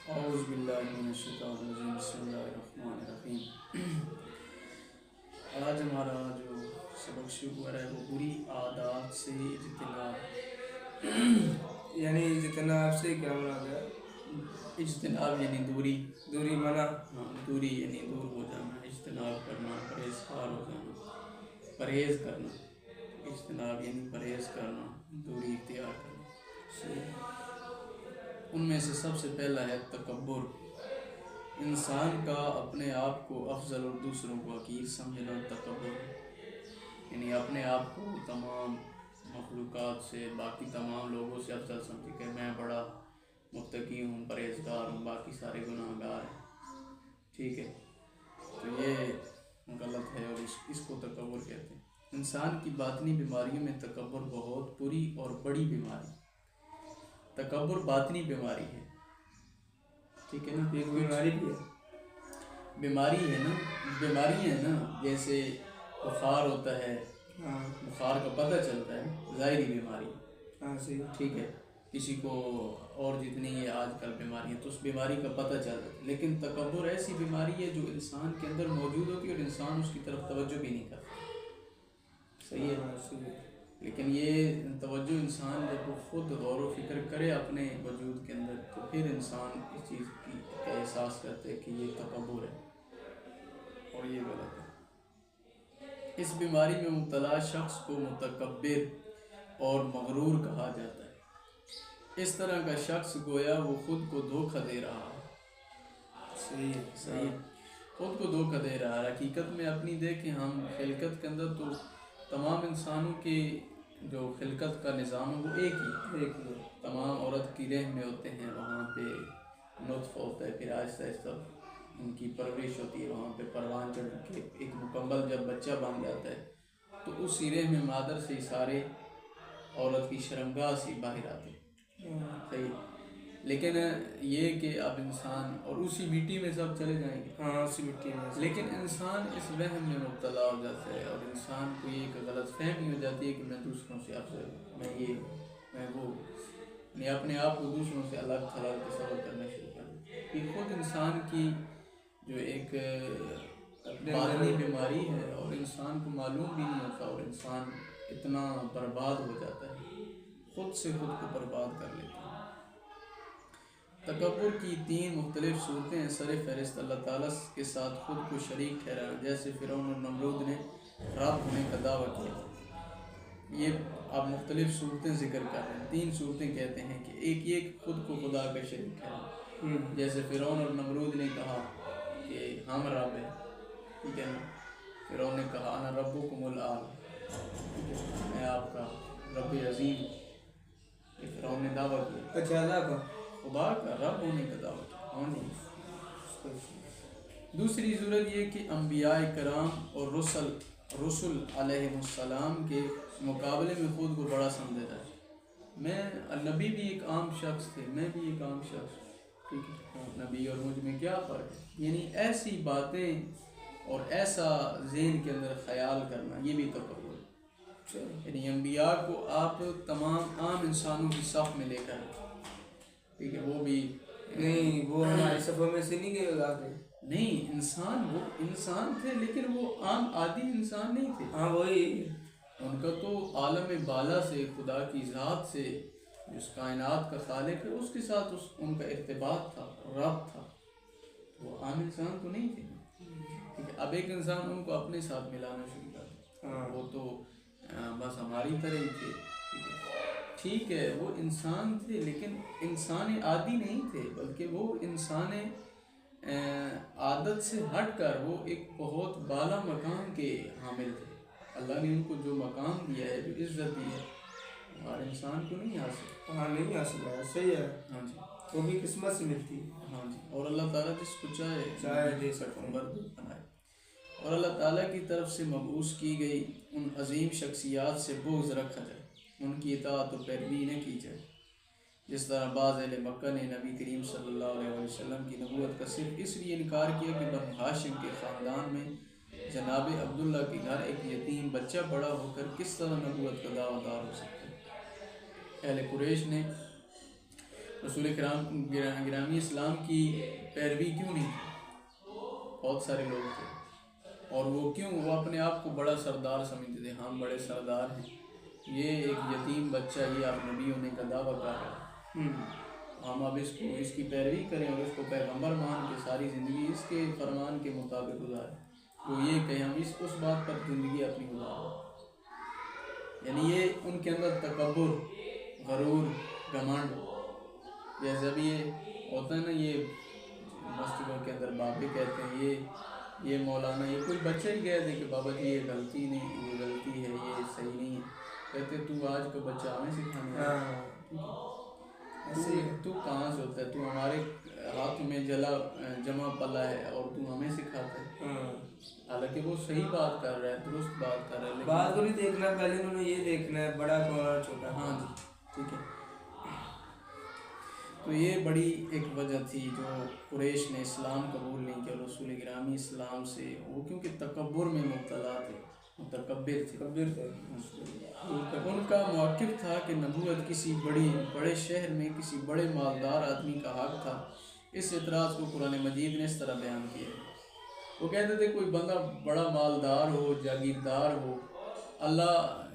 اعوذ باللہ من الشیطان الرجیم بسم اللہ الرحمن الرحیم۔ آج ہمارا جو سبق شروع ہو رہا ہے وہ بری عادات سے اجتناب، یعنی اجتناب سے کیا مراد ہے؟ اجتناب یعنی دوری، دوری منع۔ دوری یعنی دور ہو جانا، اجتناب کرنا، پرہیزگار ہو جانا، پرہیز کرنا۔ اجتناب یعنی پرہیز کرنا، دوری اختیار کرنا۔ ان میں سے سب سے پہلا ہے تکبر۔ انسان کا اپنے آپ کو افضل اور دوسروں کو حقیر سمجھنا تکبر، یعنی اپنے آپ کو تمام مخلوقات سے، باقی تمام لوگوں سے افضل سمجھے کہ میں بڑا متقی ہوں، پرہیزگار ہوں، باقی سارے گناہ گار ہیں۔ ٹھیک ہے، تو یہ غلط ہے اور اس کو تکبر کہتے ہیں۔ انسان کی باطنی بیماریوں میں تکبر بہت بری اور بڑی بیماری۔ تکبر باطنی بیماری ہے، ٹھیک ہے نا؟ ایک بیماری بھی ہے، بیماری ہے نا، جیسے بخار ہوتا ہے، بخار کا پتہ چلتا ہے، ظاہری بیماری، ہاں صحیح، ٹھیک ہے، کسی کو اور جتنی یہ آج کل بیماری ہے تو اس بیماری کا پتہ چلتا ہے، لیکن تکبر ایسی بیماری ہے جو انسان کے اندر موجود ہوتی ہے اور انسان اس کی طرف توجہ بھی نہیں کرتا۔ صحیح ہے، لیکن یہ توجہ انسان جب وہ خود غور و فکر کرے اپنے وجود کے اندر تو پھر انسان اس چیز کا احساس کرتے ہے کہ یہ تکبر ہے اور یہ غلط ہے۔ اس بیماری میں مبتلا شخص کو متکبر اور مغرور کہا جاتا ہے۔ اس طرح کا شخص گویا وہ خود کو دھوکہ دے رہا ہے۔ صحیح، خود کو دھوکہ دے رہا ہے۔ حقیقت میں اپنی دیکھیں ہم خلقت کے اندر تو تمام انسانوں کی جو خلقت کا نظام ہے وہ ایک ہی ہے۔ تمام عورت کی رحم میں ہوتے ہیں، وہاں پہ نطفہ ہوتا ہے، پھر آہستہ آہستہ ان کی پرورش ہوتی ہے، وہاں پہ پروان چڑھ کے ایک مکمل جب بچہ بن جاتا ہے تو اس سیرے میں مادر سے سارے عورت کی شرمگاہ سے باہر آتے ہیں۔ صحیح، لیکن یہ کہ اب انسان اور اسی مٹی میں سب چلے جائیں گے، ہاں اسی مٹی میں، لیکن انسان اس وہم میں مبتلا ہو جاتا ہے اور انسان کو یہ ایک غلط فہمی ہو جاتی ہے کہ میں دوسروں سے افضل ہوں، میں یہ میں وہ، میں اپنے آپ کو دوسروں سے الگ تھلگ تصور کرنا شروع کر دوں۔ یہ خود انسان کی جو ایک باطنی بیماری ہے اور انسان کو معلوم بھی نہیں ہوتا اور انسان اتنا برباد ہو جاتا ہے، خود سے خود کو برباد کر لیتا ہے۔ تکبر کی 3 مختلف صورتیں ہیں۔ سر فہرست اللہ تعالیٰ کے ساتھ خود کو شریک ٹھہرانا، جیسے فرعون اور نمرود نے رب ہونے کا دعویٰ کیا۔ یہ آپ مختلف صورتیں ذکر کر رہے ہیں، 3 صورتیں کہتے ہیں کہ ایک یہ خود کو خدا کا شریک ٹھہرانا، جیسے فرعون اور نمرود نے کہا کہ ہم رب ہیں، ٹھیک ہے نا؟ فرعون نے کہا انا ربکم الاعلی، میں آپ کا رب عظیم ہوں، یہ فرعون نے دعویٰ کیا، اچھا خدا کا رب ہونے کا دعویٰ کیا۔ کون جی؟ دوسری صورت یہ کہ انبیاء کرام اور رسل علیہ السلام کے مقابلے میں خود کو بڑا سمجھا جائے۔ میں نبی بھی ایک عام شخص تھے، میں بھی ایک عام شخص، ٹھیک ہے، نبی اور مجھ میں کیا فرق ہے؟ یعنی ایسی باتیں اور ایسا ذہن کے اندر خیال کرنا یہ بھی تکبر ہے۔ یعنی انبیاء کو آپ تمام عام انسانوں کی صف میں لے کر، ٹھیک ہے، وہ بھی نہیں، وہ ہمارے صفوں میں سے نہیں گئے، نہیں، انسان، وہ انسان تھے لیکن وہ عام عادی انسان نہیں تھے۔ ہاں وہی، ان کا تو عالم بالا سے، خدا کی ذات سے، جس کائنات کا خالق ہے اس کے ساتھ ان کا ارتباط تھا، رابط تھا، وہ عام انسان تو نہیں تھے۔ ٹھیک ہے، اب ایک انسان ان کو اپنے ساتھ ملانا شروع کر دیا، وہ تو بس ہماری طرح ہی تھے، ٹھیک ہے، وہ انسان تھے لیکن انسان عادی نہیں تھے، بلکہ وہ انسان عادت سے ہٹ کر وہ ایک بہت بالا مقام کے حامل تھے۔ اللہ نے ان کو جو مقام دیا ہے، جو عزت دی ہے، ہر انسان کو نہیں حاصل، ہاں نہیں حاصل ہے، صحیح ہے، ہاں جی، وہ بھی قسمت سے ملتی ہے، ہاں جی، اور اللہ تعالیٰ جس کو چاہے دے سکتے ہیں، بنائے۔ اور اللہ تعالیٰ کی طرف سے مبعوث کی گئی ان عظیم شخصیات سے بغض رکھا جائے، ان کی اطاعت و پیروی نہ کی جائے، جس طرح بعض اہل مکہ نے نبی کریم صلی اللہ علیہ وسلم کی نبوت کا صرف اس لیے انکار کیا کہ بنو ہاشم کے خاندان میں جناب عبداللہ کے گھر ایک یتیم بچہ بڑا ہو کر کس طرح نبوت کا دعویٰ دار ہو سکتا ہے۔ اہل قریش نے رسول گرامی اسلام کی پیروی کیوں نہیں کی؟ بہت سارے لوگ تھے، اور وہ کیوں، وہ اپنے آپ کو بڑا سردار سمجھتے تھے، ہم بڑے سردار ہیں، یہ ایک یتیم بچہ، یہ آپ نبی ہونے کا دعویٰ کر رہا ہے، ہم اب اس کی پیروی کریں اور اس کو پیغمبر مان کے ساری زندگی اس کے فرمان کے مطابق گزاریں، وہ یہ کہ ہم اس بات پر زندگی اپنی گزاریں۔ یعنی یہ ان کے اندر تکبر، غرور، گھمنڈ، جیسا بھی یہ ہوتا ہے نا، یہ مسجدوں کے اندر بابے کہتے ہیں یہ مولانا، یہ کوئی بچہ ہی کہہ دے کہ بابا جی یہ غلطی نہیں، یہ غلطی ہے، یہ صحیح نہیں ہے، کہتے تو آج کا بچہ ہمیں سکھانے تو کہاں سے ہوتا ہے، تو ہمارے ہاتھ میں جمع پلا ہے اور تو ہمیں سکھاتا ہے، حالانکہ وہ صحیح بات کر رہا ہے، درست بات کر رہا ہے، لیکن بات کو نہیں دیکھنا، پہلے انہوں نے یہ دیکھنا ہے بڑا کون اور چھوٹا۔ ہاں جی ٹھیک ہے۔ تو یہ بڑی ایک وجہ تھی جو قریش نے اسلام قبول نہیں کیا رسول گرامی اسلام سے، وہ کیونکہ تکبر میں مبتلا تھے، متکبر تھے۔ ان کا موقف تھا کہ نبوت کسی بڑے شہر میں کسی بڑے مالدار آدمی کا حق تھا۔ اس اعتراض کو قرآن مجید نے اس طرح بیان کیا ہے، وہ کہتے تھے کوئی بندہ بڑا مالدار ہو، جاگیردار ہو، اللہ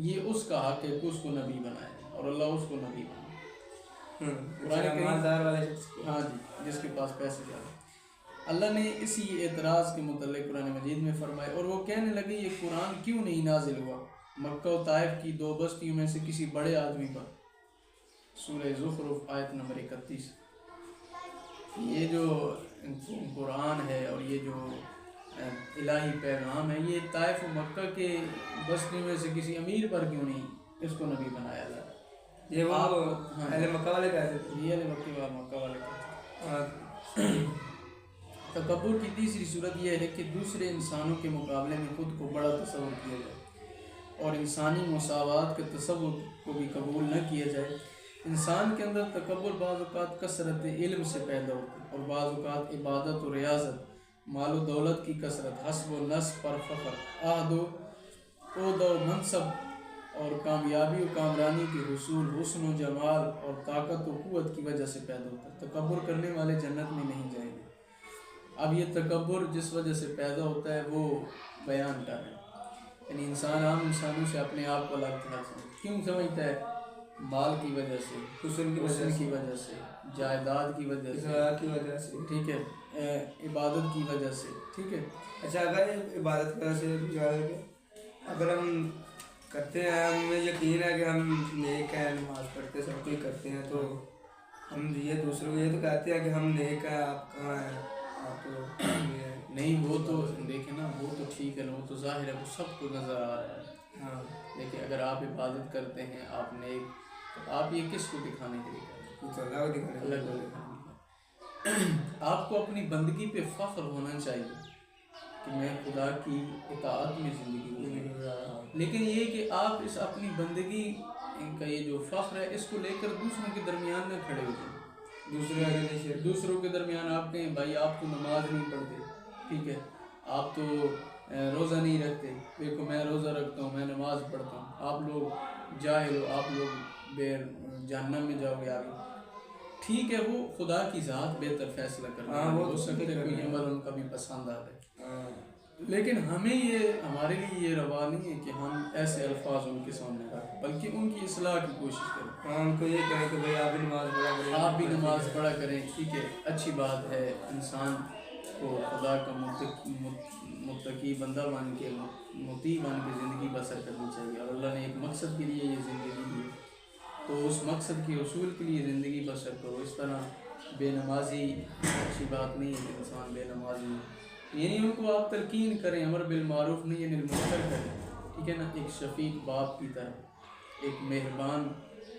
یہ اس کا حق ہے کہ اس کو نبی بنائے، اور اللہ اس کو نبی بنائے۔ ہاں جی، جس کے پاس پیسے زیادہ۔ اللہ نے اسی اعتراض کے متعلق قرآن مجید میں فرمایا، اور وہ کہنے لگے یہ قرآن کیوں نہیں نازل ہوا مکہ و طائف کی 2 بستیوں میں سے کسی بڑے آدمی پر۔ سورہ زخرف آیت نمبر 31۔ یہ جو قرآن ہے اور یہ جو الہی پیغام ہے، یہ طائف و مکہ کے بستیوں میں سے کسی امیر پر کیوں نہیں اس کو نبی بنایا جائے؟ یہ وہ اہل مکہ والے کہتے تھے، یہ مکہ والے کہتے ہیں۔ تکبر کی تیسری صورت یہ ہے کہ دوسرے انسانوں کے مقابلے میں خود کو بڑا تصور کیا جائے اور انسانی مساوات کے تصور کو بھی قبول نہ کیا جائے۔ انسان کے اندر تکبر بعض اوقات کثرت علم سے پیدا ہوتی ہے، اور بعض اوقات عبادت و ریاضت، مال و دولت کی کثرت، حسب و نسب پر فخر، عہد و عہدہ و منصب اور کامیابی و کامرانی کے حصول، حسن و جمال اور طاقت و قوت کی وجہ سے پیدا ہوتا ہے۔ تکبر کرنے والے جنت میں نہیں جائیں گے۔ اب یہ تکبر جس وجہ سے پیدا ہوتا ہے وہ بیان کر رہے ہیں، یعنی انسان عام انسانوں سے اپنے آپ کو الگ کیوں سمجھتا ہے؟ مال کی وجہ سے، حسن کی وجہ سے، جائیداد کی وجہ سے، ٹھیک ہے، عبادت کی وجہ سے، ٹھیک ہے۔ اچھا، اگر عبادت کی وجہ سے اگر ہم کرتے ہیں، ہمیں یقین ہے کہ ہم نیک ہیں، نماز پڑھتے ہیں، سب کچھ کرتے ہیں، تو ہم یہ دوسروں کو یہ تو کہتے ہیں کہ ہم نیک ہیں، آپ کہاں ہیں، آپ تو نہیں، وہ تو دیکھیں نا، وہ تو ٹھیک ہے، وہ تو ظاہر ہے، وہ سب کو نظر آ رہا ہے۔ ہاں، دیکھیں اگر آپ عبادت کرتے ہیں، آپ نیک، تو آپ یہ کس کو دکھانے کے لیے کرتے ہیں؟ اللہ کو دکھانے کے لیے۔ آپ کو اپنی بندگی پہ فخر ہونا چاہیے کہ میں خدا کی اطاعت میں زندگی گزار رہا ہوں، لیکن یہ کہ آپ اس اپنی بندگی کا یہ جو فخر ہے اس کو لے کر دوسروں کے درمیان نہ کھڑے ہو جائیں، دوسروں کے درمیان آپ کہیں بھائی آپ تو نماز نہیں پڑھتے، ٹھیک ہے، آپ تو روزہ نہیں رکھتے، دیکھو میں روزہ رکھتا ہوں، میں نماز پڑھتا ہوں، آپ لوگ جاہل ہو، آپ لوگ جہنم میں جاؤ گے آگے۔ ٹھیک ہے، وہ خدا کی ذات بہتر فیصلہ کرنا ہے، ہو سکتا ہے کوئی عمل ان کا بھی پسند آ جائے، لیکن ہمیں ہمارے لیے یہ روا نہیں ہے کہ ہم ایسے الفاظ ان کے سامنے رکھیں، بلکہ ان کی اصلاح کی کوشش کریں، ان کو یہ کہیں کہ بھائی آپ بھی نماز پڑھا کریں، آپ بھی نماز پڑھا کریں، ٹھیک ہے، اچھی بات ہے، انسان کو خدا کا متقی بندہ بن کے، مطیع بن کے زندگی بسر کرنی چاہیے، اور اللہ نے ایک مقصد کے لیے یہ زندگی دی، تو اس مقصد کے حصول کے لیے زندگی بسر کرو۔ اس طرح بے نمازی اچھی بات نہیں ہے کہ انسان بے نمازی، یعنی ان کو آپ تلقین کریں، امر بالمعروف نہیں یعنی المنکر کریں، ٹھیک ہے نا، ایک شفیق باپ کی طرح، ایک مہربان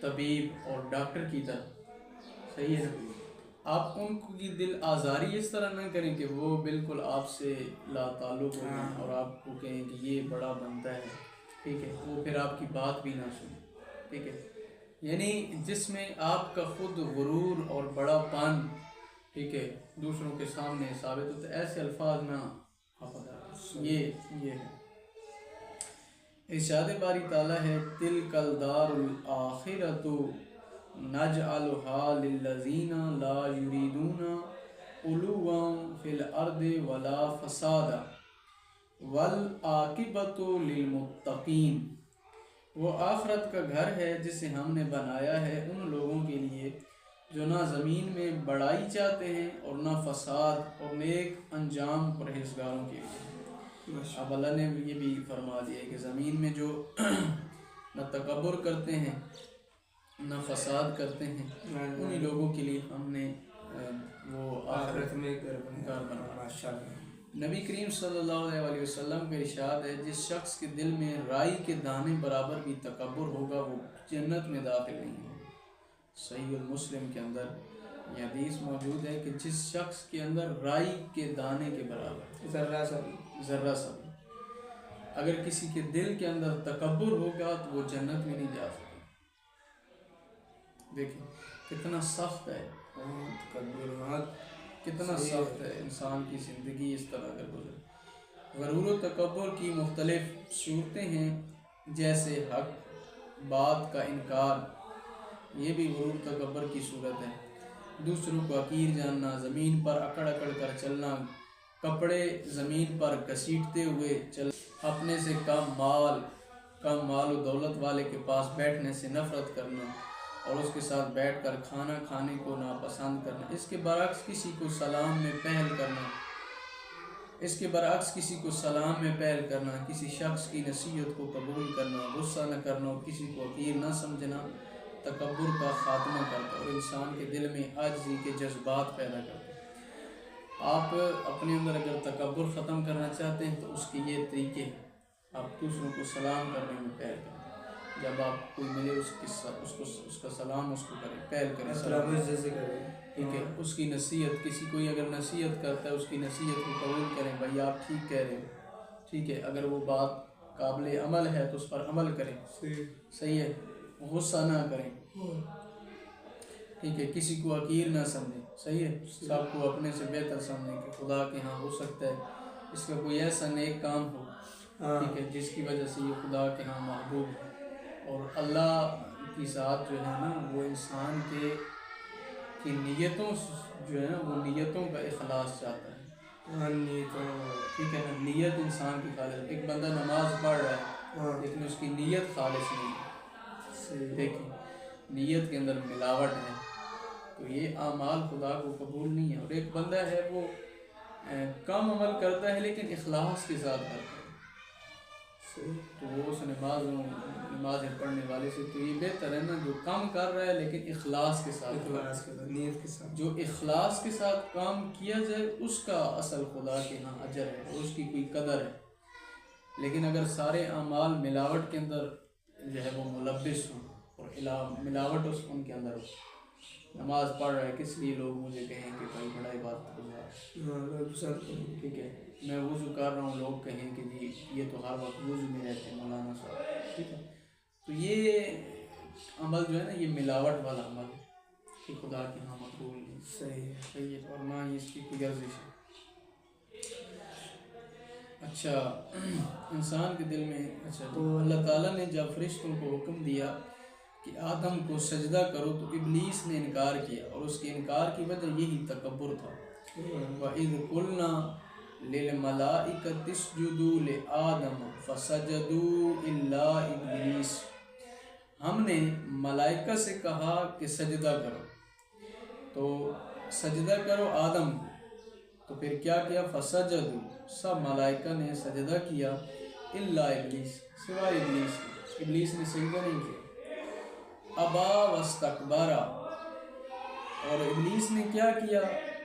طبیب اور ڈاکٹر کی طرح، صحیح ہے نا۔ آپ ان کی دل آزاری اس طرح نہ کریں کہ وہ بالکل آپ سے لا تعلق ہو جائیں اور آپ کو کہیں کہ یہ بڑا بنتا ہے، ٹھیک ہے، وہ پھر آپ کی بات بھی نہ سنیں، ٹھیک ہے، یعنی جس میں آپ کا خود غرور اور بڑا پن، ٹھیک ہے، دوسروں کے سامنے ثابت ہوتا ہے، ایسے الفاظ نہ یہ ہے۔ ارشاد باری تعالیٰ ہے تِلْکَ الدَّارُ الْآخِرَةُ نجعلها للذین لا یریدون علوا فی الارض ولا فسادا والعاقبۃ للمتقین، وہ آخرت کا گھر ہے جسے ہم نے بنایا ہے ان لوگوں کے لیے جو نہ زمین میں بڑائی چاہتے ہیں اور نہ فساد، اور نیک انجام پرہیزگاروں کے لیے۔ اب اللہ نے یہ بھی فرما دیا کہ زمین میں جو نہ تکبر کرتے ہیں نہ فساد کرتے ہیں، انہی لوگوں کے لیے ہم نے وہ آخرت میں گھر گھر بنایا۔ ماشاءاللہ۔ نبی کریم صلی اللہ علیہ وسلم کا ارشاد ہے، جس شخص کے دل میں رائی کے دانے برابر بھی تکبر ہوگا وہ جنت میں داخل نہیں ہوگا۔ صحیح المسلم کے اندر یہ حدیث موجود ہے کہ جس شخص کے اندر رائی کے دانے کے برابر ذرہ سا بھی اگر کسی کے دل کے اندر تکبر ہوگا تو وہ جنت میں نہیں جا سکتا۔ دیکھیں کتنا سخت ہے، کتنا سخت ہے انسان کی زندگی اس طرح اگر گزرے۔ غرور و تکبر کی مختلف صورتیں ہیں، جیسے حق بات کا انکار، یہ بھی غرور تکبر کی صورت ہے۔ دوسروں کو حقیر جاننا، زمین پر اکڑ اکڑ کر چلنا، کپڑے زمین پر گھسیٹتے ہوئے چل، اپنے سے کم مال و دولت والے کے پاس بیٹھنے سے نفرت کرنا اور اس کے ساتھ بیٹھ کر کھانا کھانے کو ناپسند کرنا، اس کے برعکس کسی کو سلام میں پہل کرنا، کسی شخص کی نصیحت کو قبول کرنا، غصہ نہ کرنا اور کسی کو حقیر نہ سمجھنا تکبر کا خاتمہ کرتا ہے اور انسان کے دل میں عاجزی کے جذبات پیدا کرتا ہے۔ آپ اپنے اندر اگر تکبر ختم کرنا چاہتے ہیں تو اس کے یہ طریقے ہیں۔ آپ دوسروں کو سلام کرنے میں پہل کریں، جب آپ کوئی ملے اس کا سلام اس کو کریں، پہل کریں سلام، ٹھیک ہے۔ اس کی نصیحت، کسی کوئی اگر نصیحت کرتا ہے اس کی نصیحت کو قبول کریں، بھائی آپ ٹھیک کہہ رہے ہیں، ٹھیک ہے، اگر وہ بات قابل عمل ہے تو اس پر عمل کریں، صحیح ہے، غصہ نہ کریں، ٹھیک ہے، کسی کو حقیر نہ سمجھیں، صحیح ہے، سب کو اپنے سے بہتر سمجھیں کہ خدا کے ہاں ہو سکتا ہے اس کا کوئی ایسا نیک کام ہو، ٹھیک ہے، جس کی وجہ سے یہ خدا کے ہاں محبوب ہے۔ اور اللہ کی ذات جو ہے نا وہ انسان کی نیتوں جو ہے نا وہ نیتوں کا اخلاص چاہتا ہے، ٹھیک ہے نا، نیت انسان کی خالص۔ ایک بندہ نماز پڑھ رہا ہے لیکن اس کی نیت خالص نہیں ہے، دیکھیں نیت کے اندر ملاوٹ ہے تو یہ اعمال خدا کو قبول نہیں ہے۔ اور ایک بندہ ہے وہ کم عمل کرتا ہے لیکن اخلاص کے ساتھ کرتا ہے، تو وہ اس نماز پڑھنے والے سے تو یہ بہتر ہے نا جو کام کر رہا ہے لیکن اخلاص کے ساتھ، نیت کے ساتھ، جو اخلاص کے ساتھ کام کیا جائے اس کا اصل خدا کے ہاں اجر ہے اور اس کی کوئی قدر ہے۔ لیکن اگر سارے اعمال ملاوٹ کے اندر جو ہے وہ ملبس ہوں اور ملاوٹ ان کے اندر ہو، نماز پڑھ رہا ہے کس لیے لوگ مجھے کہیں کہ بھائی بڑا عبادت گزار، ٹھیک ہے، میں وضو کر رہا ہوں لوگ کہیں کہ جی یہ تو ہر وقت وضو میں رہتے ہیں مولانا صاحب، ٹھیک ہے، تو یہ عمل جو ہے نا یہ ملاوٹ والا عمل ہے کہ خدا کے ہاں مقبول نہیں، صحیح ہے، اور نہ ہی اس کی کوئی ارزش ہے۔ اچھا، انسان کے دل میں تو اللہ تعالیٰ نے جب فرشتوں کو حکم دیا کہ آدم کو سجدہ کرو تو ابلیس نے انکار کیا اور اس کے انکار کی وجہ یہی تکبر تھا۔ وَإِذْ قُلْنَا لِلْمَلَائِكَةِ اسْجُدُوا لِآدَمَ فَسَجَدُوا إِلَّا إِبْلِيسَ، ہم نے ملائکہ سے کہا کہ سجدہ کرو تو سجدہ کرو آدم کو، تو پھر کیا کیا؟ فَسَجَدُوا، سب ملائکہ نے سجدہ کیا، إِلَّا إِبْلِيسَ، سوائے ابلیس کے، ابلیس نے سجدہ نہیں کیا۔ ابا واستکبر، اور ابلیس نے کیا کیا؟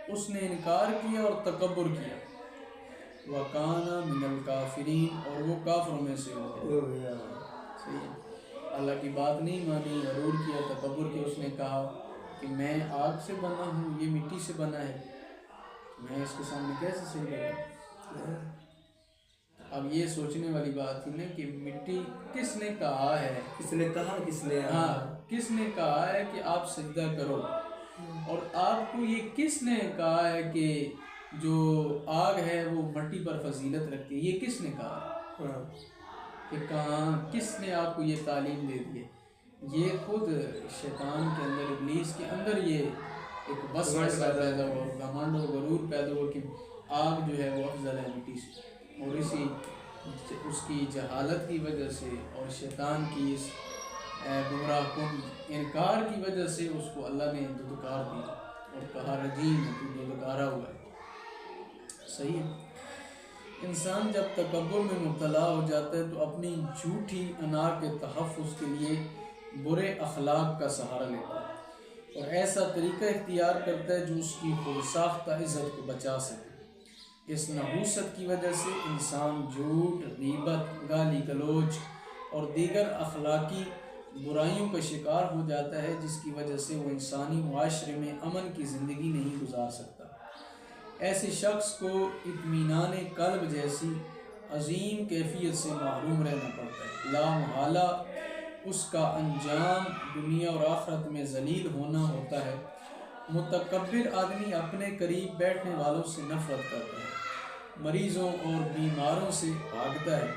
اس نے انکار کیا اور تکبر کیا، وَكَانَ مِنَ الْكَافِرِينَ، اور وہ کافروں میں سے ہو گیا، صحیح ہے، اللہ کی بات نہیں مانی، غرور کیا، تکبر کیا، اس نے کہا کہ میں آگ سے بنا ہوں، یہ مٹی سے بنا ہے، میں اس کے سامنے کیسے سجدہ کروں؟ اب یہ سوچنے والی بات تھی نا کہ مٹی کس نے کہا ہے، کس نے کہا، کس نے کہا ہے کہ آپ سجدہ کرو، اور آپ کو یہ کس نے کہا ہے کہ جو آگ ہے وہ مٹی پر فضیلت رکھتی ہے، یہ کس نے کہا کہ کہاں، کس نے آپ کو یہ تعلیم دے دی ہے؟ یہ خود شیطان کے اندر، ابلیس کے اندر یہ ایک وسوسہ پیدا ہوا، گھمنڈ و غرور پیدا ہوا کہ آگ جو ہے وہ افضل ہے مٹی سے، اور اس کی جہالت کی وجہ سے اور شیطان کی اس گمراہ کن انکار کی وجہ سے اس کو اللہ نے دھتکار دی اور کہا رجیم ہے، تو دھتکارا ہوا ہے۔ صحیح ہے۔ انسان جب تکبر میں مبتلا ہو جاتا ہے تو اپنی جھوٹی انا کے تحفظ کے لیے برے اخلاق کا سہارا لیتا ہے اور ایسا طریقہ اختیار کرتا ہے جو اس کی خود ساختہ عزت کو بچا سکے۔ اس نحوست کی وجہ سے انسان جھوٹ، غیبت، گالی گلوچ اور دیگر اخلاقی برائیوں کا شکار ہو جاتا ہے، جس کی وجہ سے وہ انسانی معاشرے میں امن کی زندگی نہیں گزار سکتا۔ ایسے شخص کو اطمینان قلب جیسی عظیم کیفیت سے محروم رہنا پڑتا ہے۔ لا محالہ اس کا انجام دنیا اور آخرت میں ذلیل ہونا ہوتا ہے۔ متکبر آدمی اپنے قریب بیٹھنے والوں سے نفرت کرتا ہے، مریضوں اور بیماروں سے بھاگتا ہے،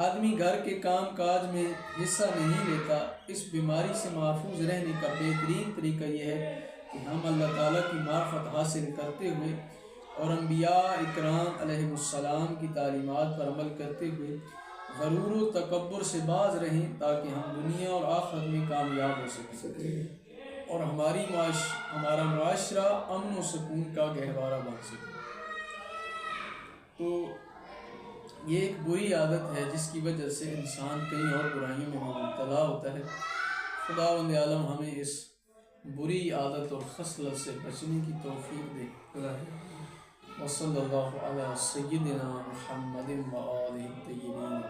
آدمی گھر کے کام کاج میں حصہ نہیں لیتا۔ اس بیماری سے محفوظ رہنے کا بہترین طریقہ یہ ہے کہ ہم اللہ تعالیٰ کی معرفت حاصل کرتے ہوئے اور انبیاء اکرام علیہ السلام کی تعلیمات پر عمل کرتے ہوئے غرور و تکبر سے باز رہیں، تاکہ ہم دنیا اور آخرت میں کامیاب ہو سکیں اور ہمارا معاشرہ امن و سکون کا گہوارہ بن سکے۔ تو یہ ایک بری عادت ہے جس کی وجہ سے انسان کئی اور برائیوں میں مبتلا ہوتا ہے۔ خداوند عالم ہمیں اس بری عادت اور خصلت سے بچنے کی توفیق دے۔ وصلی اللہ علی سیدنا محمد و آلہ الطیبین۔